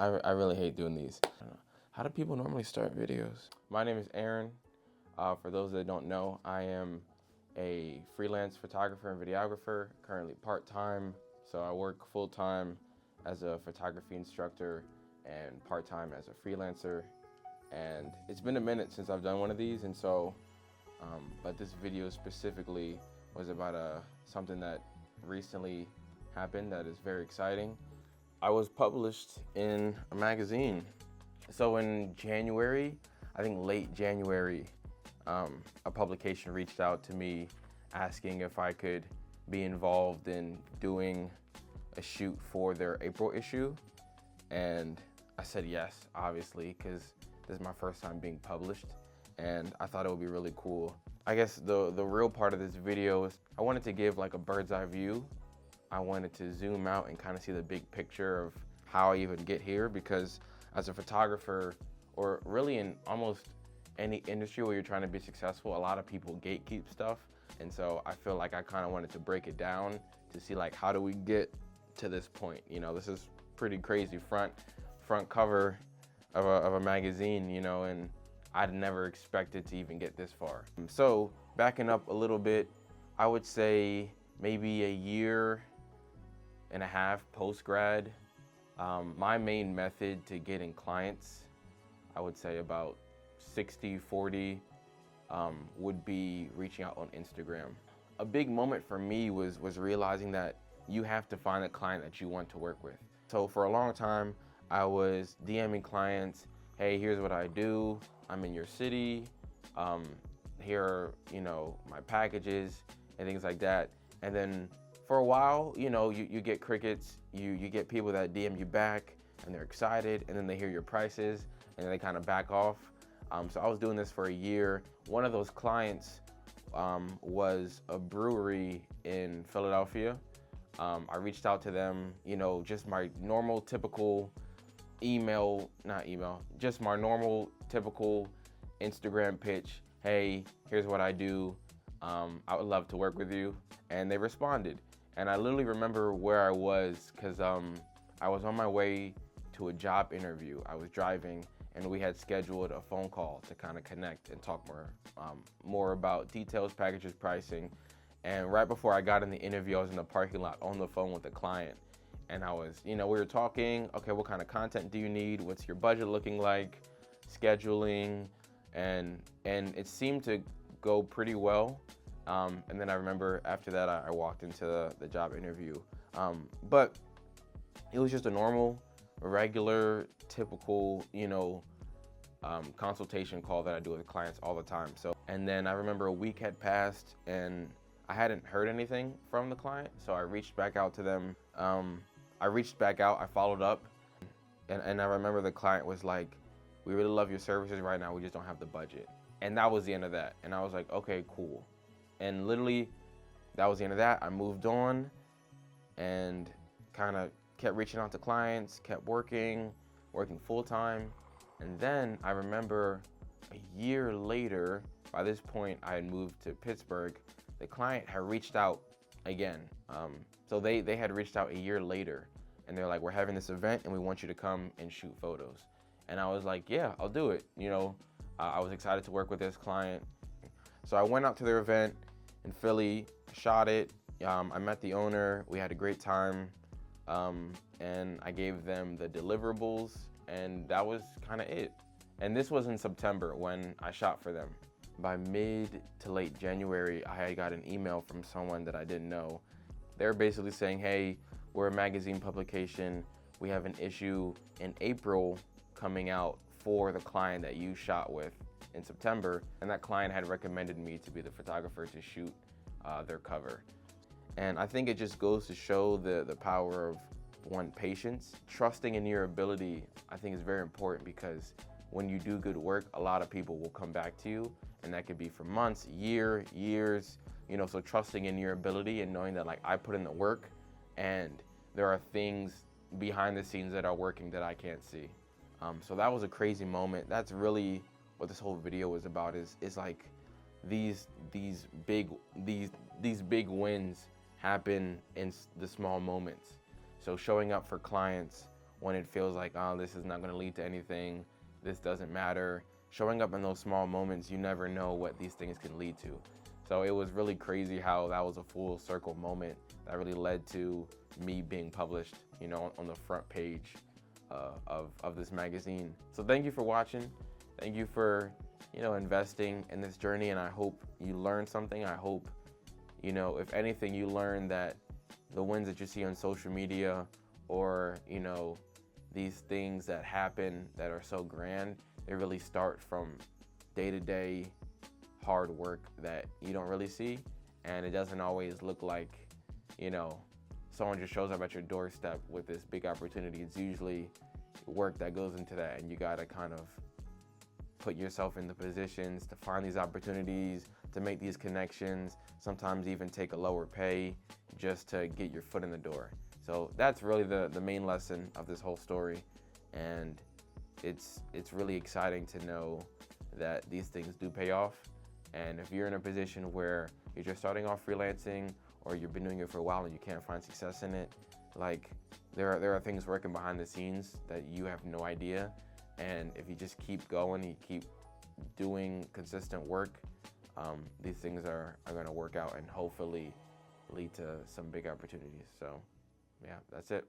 I really hate doing these. I don't know. How do people normally start videos? My name is Aaron. For those that don't know, I am a freelance photographer and videographer, currently part-time. So I work full-time as a photography instructor and part-time as a freelancer. And it's been a minute since I've done one of these, and so, but this video specifically was about something that recently happened that is very exciting. I was published in a magazine. So in January, I think late January, a publication reached out to me asking if I could be involved in doing a shoot for their April issue. And I said yes, obviously, because this is my first time being published, and I thought it would be really cool. I guess the real part of this video is I wanted to give like a bird's eye view. I wanted to zoom out and kind of see the big picture of how I even get here, because as a photographer, or really in almost any industry where you're trying to be successful, a lot of people gatekeep stuff. And so I feel like I kind of wanted to break it down to see like, how do we get to this point? You know, this is pretty crazy front cover of a magazine, you know, and I'd never expected to even get this far. So backing up a little bit, I would say maybe a year and a half post-grad, my main method to getting clients, I would say about 60-40, would be reaching out on Instagram. A big moment for me was realizing that you have to find a client that you want to work with. So for a long time, I was DMing clients, hey, here's what I do, I'm in your city, here are, you know, my packages and things like that. And then for a while, you know, you get crickets, you get people that DM you back and they're excited, and then they hear your prices and they kind of back off. So I was doing this for a year. One of those clients was a brewery in Philadelphia. I reached out to them, you know, just my normal typical just my normal typical Instagram pitch. Hey, here's what I do. I would love to work with you. And they responded. And I literally remember where I was, because I was on my way to a job interview. I was driving, and we had scheduled a phone call to kind of connect and talk more about details, packages, pricing. And right before I got in the interview, I was in the parking lot on the phone with the client. And I was, you know, we were talking, okay, what kind of content do you need? What's your budget looking like? Scheduling, and it seemed to go pretty well. And then I remember after that, I walked into the job interview. But it was just a normal, regular, typical, you know, consultation call that I do with clients all the time. So, and then I remember a week had passed and I hadn't heard anything from the client. So I reached back out to them. I followed up, and I remember the client was like, we really love your services right now, we just don't have the budget. And that was the end of that. And I was like, okay, cool. And literally, that was the end of that. I moved on and kind of kept reaching out to clients, kept working full time. And then I remember a year later, by this point I had moved to Pittsburgh, the client had reached out again. So they had reached out a year later, and they're like, we're having this event and we want you to come and shoot photos. And I was like, yeah, I'll do it. You know, I was excited to work with this client. So I went out to their event in Philly, shot it. I met the owner, we had a great time. And I gave them the deliverables, and that was kind of it. And this was in September when I shot for them. By mid to late January, I had got an email from someone that I didn't know. They were basically saying, hey, we're a magazine publication. We have an issue in April coming out for the client that you shot with in September. And that client had recommended me to be the photographer to shoot their cover. And I think it just goes to show the power of, one, patience. Trusting in your ability, I think, is very important, because when you do good work, a lot of people will come back to you, and that could be for months, years, you know, so trusting in your ability and knowing that, like, I put in the work and there are things behind the scenes that are working that I can't see. So that was a crazy moment. That's really what this whole video was about, is like these big wins happen in the small moments. So showing up for clients when it feels like, oh, this is not going to lead to anything, this doesn't matter. Showing up in those small moments, you never know what these things can lead to. So it was really crazy how that was a full circle moment that really led to me being published, you know, on the front page of this magazine. So thank you for watching. Thank you for, you know, investing in this journey, and I hope you learned something. I hope, you know, if anything, you learn that the wins that you see on social media, or, you know, these things that happen that are so grand, they really start from day-to-day hard work that you don't really see, and it doesn't always look like, you know, someone just shows up at your doorstep with this big opportunity. It's usually work that goes into that, and you gotta kind of put yourself in the positions to find these opportunities, to make these connections, sometimes even take a lower pay just to get your foot in the door. So that's really the main lesson of this whole story, and it's really exciting to know that these things do pay off. And if you're in a position where you're just starting off freelancing, or you've been doing it for a while and you can't find success in it, like there are things working behind the scenes that you have no idea. And if you just keep going, you keep doing consistent work, these things are going to work out and hopefully lead to some big opportunities. So yeah, that's it.